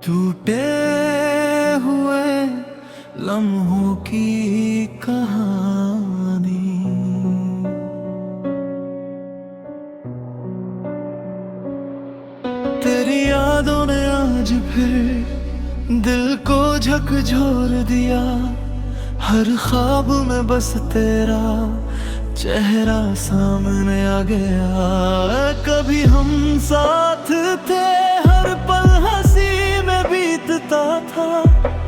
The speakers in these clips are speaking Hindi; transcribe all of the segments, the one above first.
टूटे हुए लम्हों की कहानी। तेरी यादों ने आज फिर दिल को झकझोर दिया। हर ख्वाब में बस तेरा चेहरा सामने आ गया। कभी हम साथ थे, हर पल हंसी में बीतता था।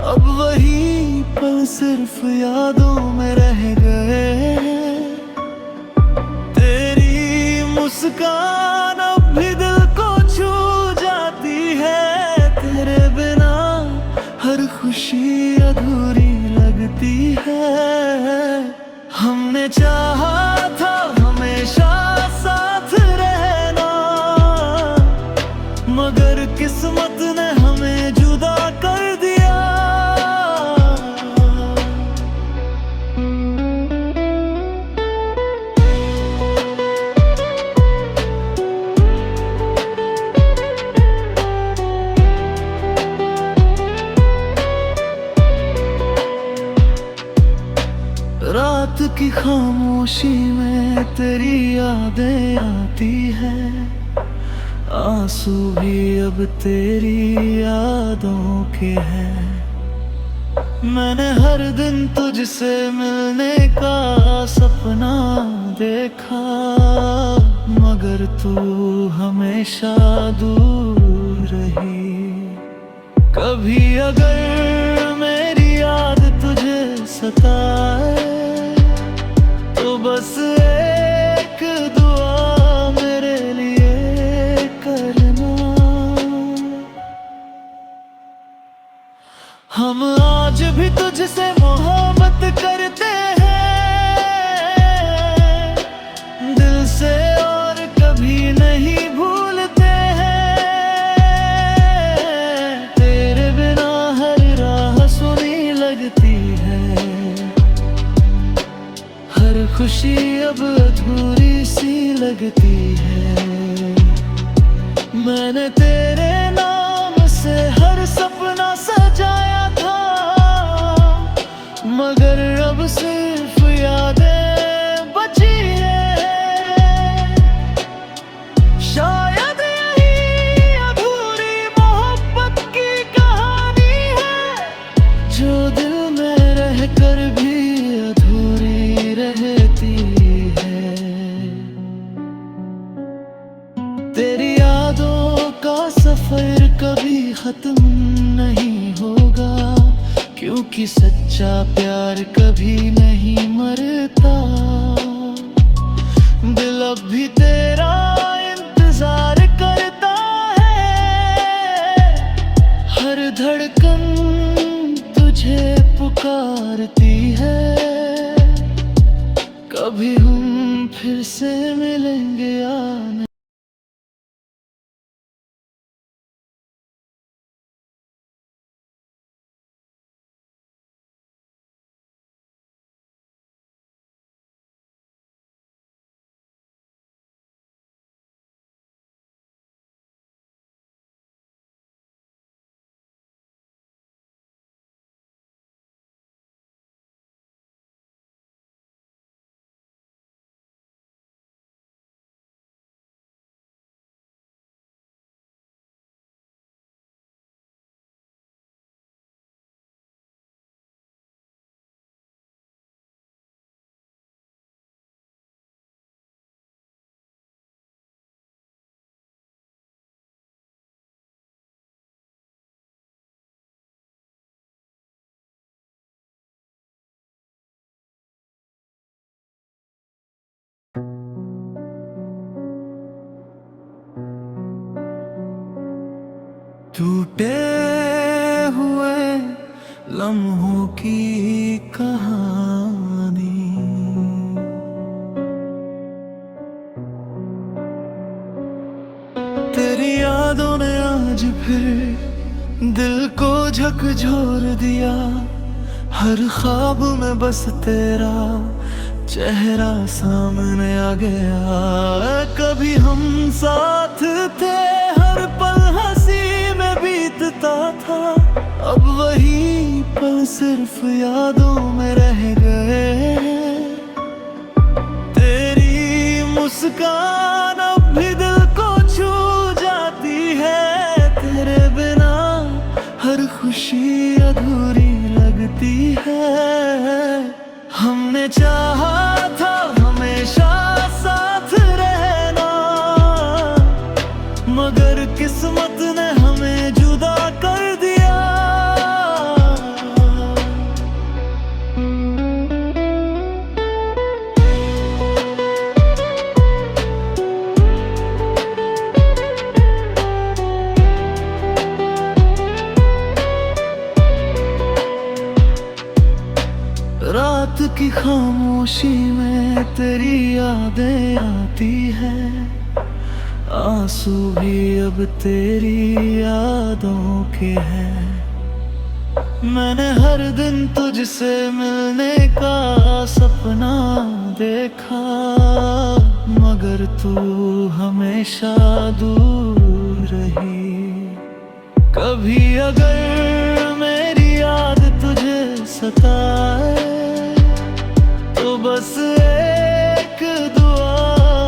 अब वही पल सिर्फ यादों में रह गए। तेरी मुस्कान अब भी दिल को छू जाती है। तेरे बिना हर खुशी अधूरी लगती है। हमने चाहा था हमेशा साथ रहना, मगर किस्मत ने हमें जुदा कर दिया। रात की खामोशी में तेरी यादें आती है। आंसू भी अब तेरी यादों के हैं। मैंने हर दिन तुझसे मिलने का सपना देखा, मगर तू हमेशा दूर रही। कभी अगर मेरी याद तुझे सताए तो बस एक दुआ मेरे लिए करना। हम आज भी तुझसे मोहब्बत करते हैं दिल से, और कभी नहीं भूलते हैं। तेरे बिना हर राह सुनी लगती है। हर खुशी अब अधूरी सी लगती है। मैंने तेरे नाम से हर सपना सजाया था, मगर अब सिर्फ यादें बची हैं। शायद यही अधूरी मोहब्बत की कहानी है, जो दिल में रहकर भी अधूरी रहती है। तेरी यादों का सफर कभी खत्म नहीं होगा, क्योंकि सच्चा प्यार कभी नहीं मरता। दिल अब भी तेरा इंतजार करता है। हर धड़कन तुझे पुकारती है। कभी हम फिर से मिलेंगे या नहीं। टूटे हुए लम्हों की कहानी। तेरी यादों ने आज फिर दिल को झकझोर दिया। हर ख्वाब में बस तेरा चेहरा सामने आ गया। कभी हम साथ थे, हर पल हंसी में बीतता था। अब वही पल सिर्फ यादों में रह गए। तेरी मुस्कान अब भी दिल को छू जाती है। तेरे बिना हर खुशी अधूरी लगती है। हमने चाहा था हमेशा साथ रहना, मगर किस्मत ने हमें जुदा कर दिया। रात की खामोशी में तेरी यादें आती है। आंसू भी अब तेरी यादों के हैं। मैंने हर दिन तुझसे मिलने का सपना देखा, मगर तू हमेशा दूर रही। कभी अगर मेरी याद तुझे सताए तो बस एक दुआ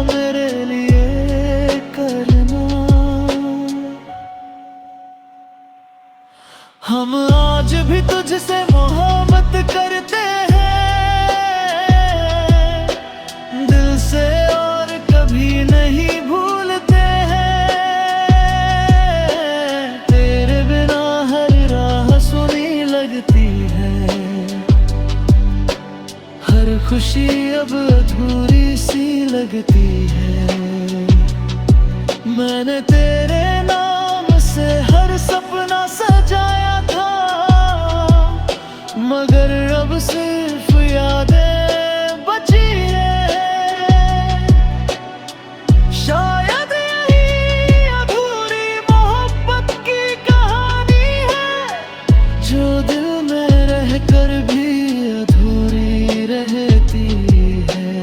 मेरे लिए करना। हम आज भी तुझसे मोहब्बत करते हैं दिल से, और कभी नहीं भूलते हैं। तेरे बिना हर राह सुनी लगती है। हर खुशी अब अधूरी सी लगती है। मैंने तेरे नाम से हर सपना सजाया था, मगर अब सिर्फ यादें बची हैं। शायद यही अधूरी मोहब्बत की कहानी है, जो दिल में रहकर भी अधूरी रहती है।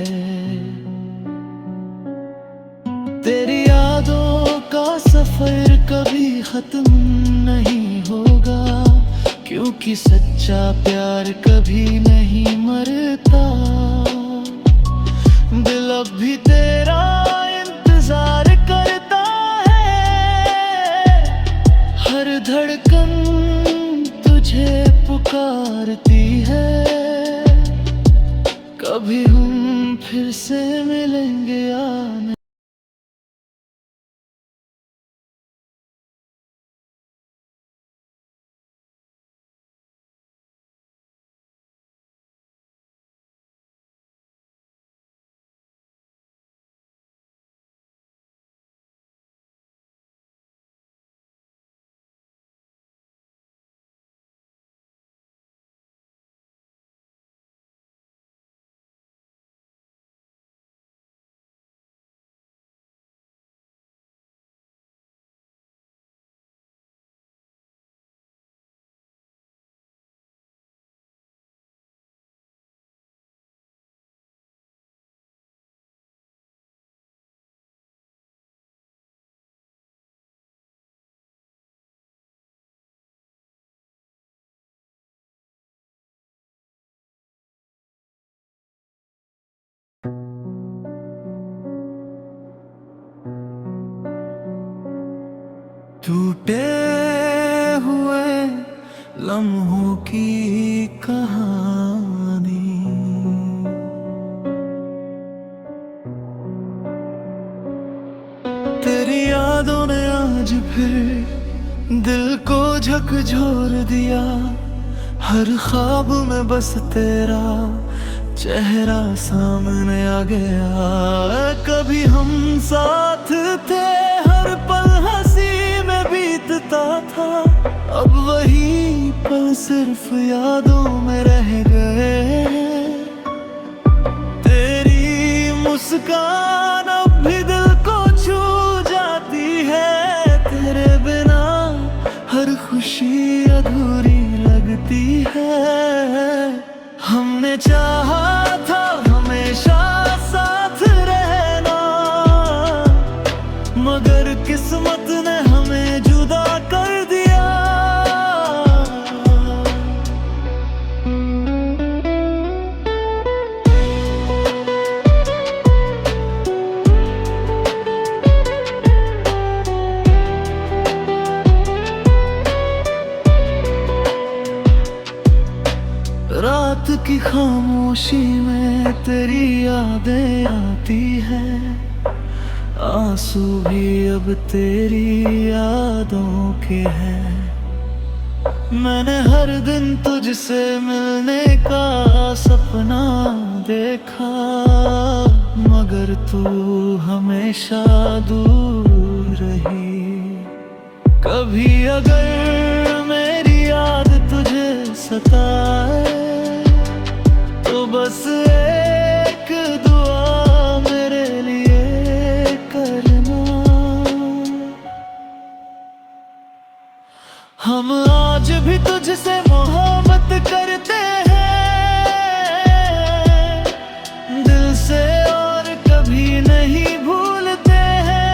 तेरी यादों का सफर कभी खत्म नहीं होगा, क्योंकि सच्चा प्यार कभी नहीं मरता। दिल अब भी तेरा इंतजार करता है। हर धड़कन तुझे पुकारती है। कभी हम फिर से मिलेंगे या नहीं। टूटे हुए लम्हों की कहानी, तेरी यादों ने आज फिर दिल को झकझोर दिया। हर ख्वाब में बस तेरा चेहरा सामने आ गया। कभी हम साथ थे, हर पल हंसी में बीतता था। अब वही पल सिर्फ यादों में रह गए। तेरी मुस्कान अब भी दिल को छू जाती है। तेरे बिना हर खुशी अधूरी लगती है। हमने चाहा था हमेशा साथ रहना, मगर किस्मत ने हमें जुदा कर दिया। खामोशी में तेरी यादें आती है, आंसू भी अब तेरी यादों के हैं। मैंने हर दिन तुझसे मिलने का सपना देखा, मगर तू हमेशा दूर रही। कभी अगर मेरी याद तुझे सताए तो बस एक दुआ मेरे लिए करना। हम आज भी तुझसे मोहब्बत करते हैं दिल से, और कभी नहीं भूलते हैं।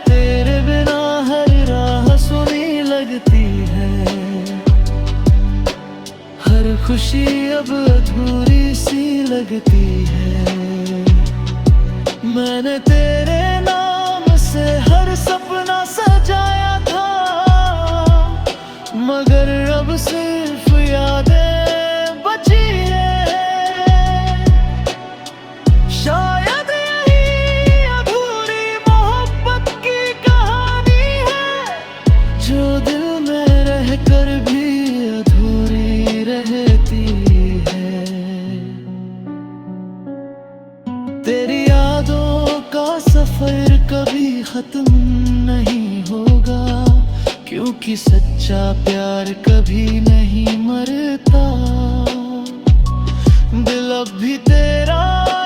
तेरे बिना हर राह सुनी लगती है, हर खुशी अब अधूरी सी लगती है। मैंने तेरे नाम से हर सपना सजाया था, मगर अब सिर्फ यादें बची हैं। शायद यही अधूरी मोहब्बत की कहानी है, जो दिल में रहकर भी अधूरी रहती है। तेरी यादों का सफर कभी खत्म नहीं होगा, क्योंकि सच्चा प्यार कभी नहीं मरता। दिल अब भी तेरा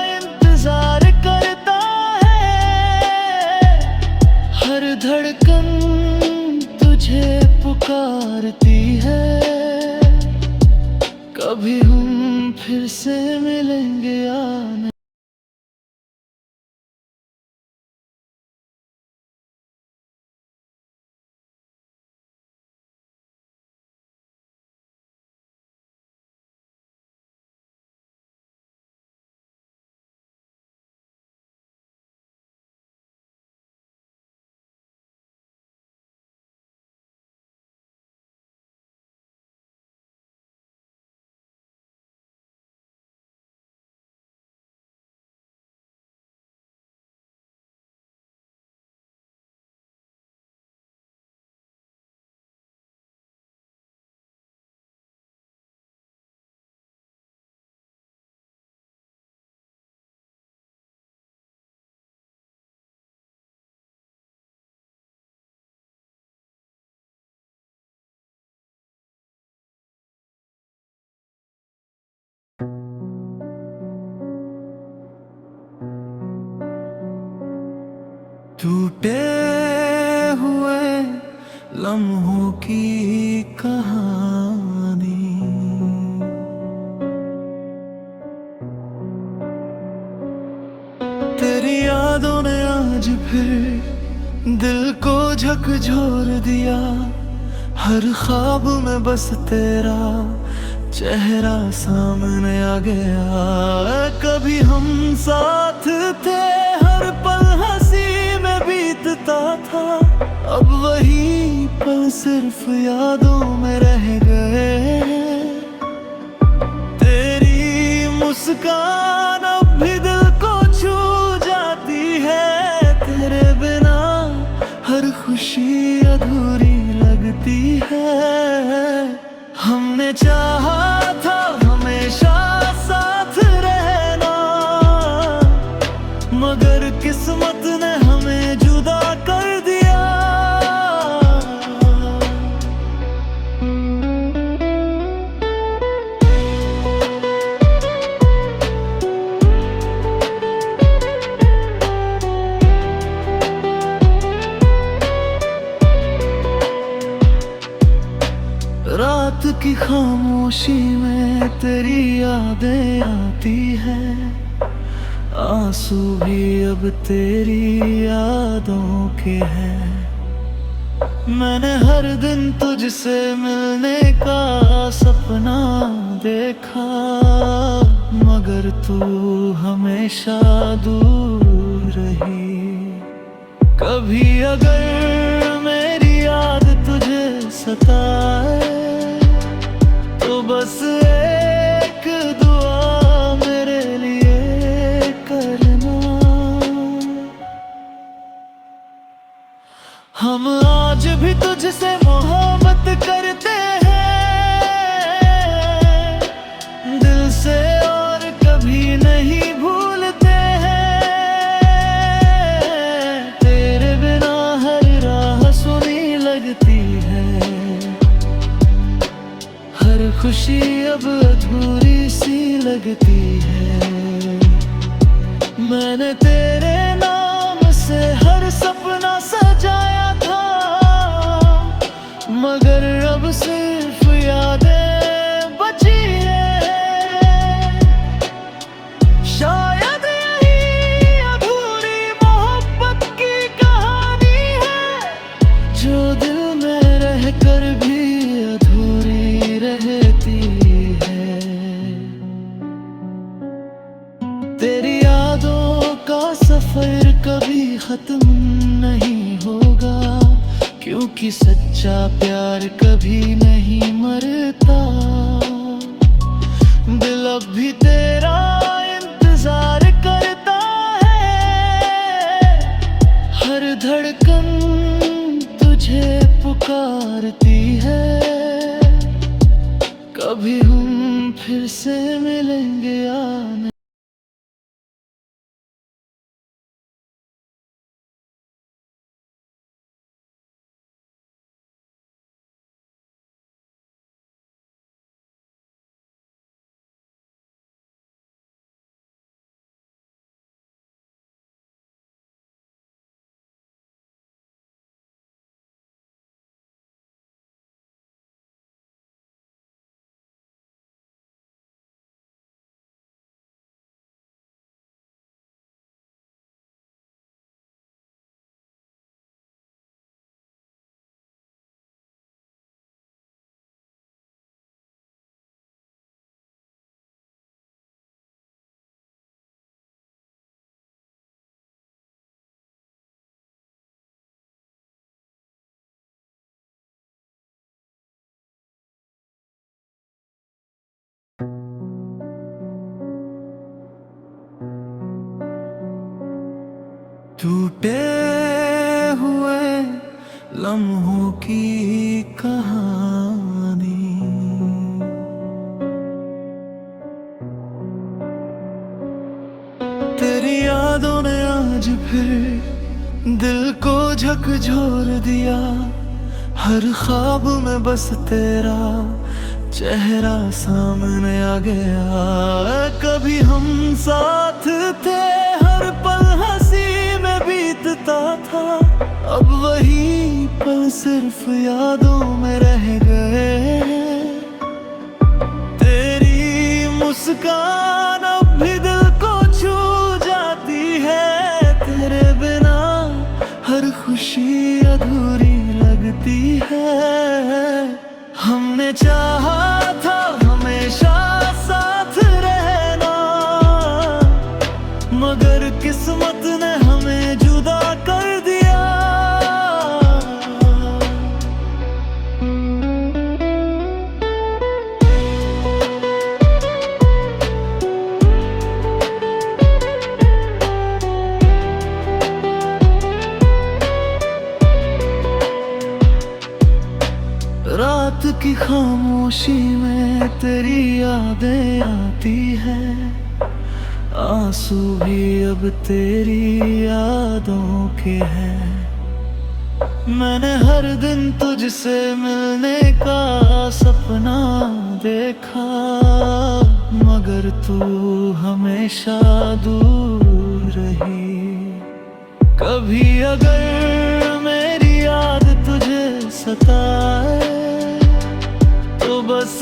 इंतजार करता है, हर धड़कन तुझे पुकारती है। कभी हम फिर से मिलेंगे या नहीं। टूटे हुए लम्हों की कहानी, तेरी यादों ने आज फिर दिल को झकझोर दिया। हर ख्वाब में बस तेरा चेहरा सामने आ गया। कभी हम साथ थे, हर पल हंसी में बीतता था, अब वही पल सिर्फ यादों में रह गए। तेरी मुस्कान अब भी दिल को छू जाती है, तेरे बिना हर खुशी अधूरी लगती है। हमने चाहा था हमेशा साथ रहना, मगर किस्मत ने हमें जुदा कर दिया। रात की खामोशी में तेरी यादें आती है, आंसू भी अब तेरी यादों के हैं। मैंने हर दिन तुझसे मिलने का सपना देखा, मगर तू हमेशा दूर रही। कभी अगर मेरी याद तुझे सताए तो बस बस एक दुआ मेरे लिए करना। हम आज भी तुझसे मोहब्बत करते हैं दिल से, और कभी नहीं भूलते हैं। तेरे बिना हर राह सुनी लगती है, हर खुशी अब अधूरी सी लगती है। मैंने तेरे नाम से हर सपना सजाया था, मगर अब सिर्फ यादें बची है। शायद यही अधूरी मोहब्बत की कहानी है, जो दिल में रहकर भी अधूरी रहती है। तेरी यादों का सफर कभी खत्म नहीं होगा, क्योंकि सच्चा प्यार कभी नहीं मरता। दिल अब भी तेरा इंतजार करता है, हर धड़कन तुझे पुकारती है। कभी हम फिर से मिलेंगे या नहीं। टूटे हुए लम्हों की कहानी, तेरी यादों ने आज फिर दिल को झकझोर दिया। हर ख्वाब में बस तेरा चेहरा सामने आ गया। कभी हम साथ थे, हर पल हंसी में बीतता था, अब वही पल सिर्फ यादों में रह गए। तेरी मुस्कान अब भी दिल को छू जाती है, तेरे बिना हर खुशी अधूरी लगती है। हमने चाहा था हमेशा साथ रहना, मगर किस्मत ने हमें जुदा कर दिया। रात की खामोशी में तेरी यादें आती है, आंसू भी अब तेरी यादों के हैं। मैंने हर दिन तुझसे मिलने का सपना देखा, मगर तू हमेशा दूर रही। कभी अगर मेरी याद तुझे सताए, तो बस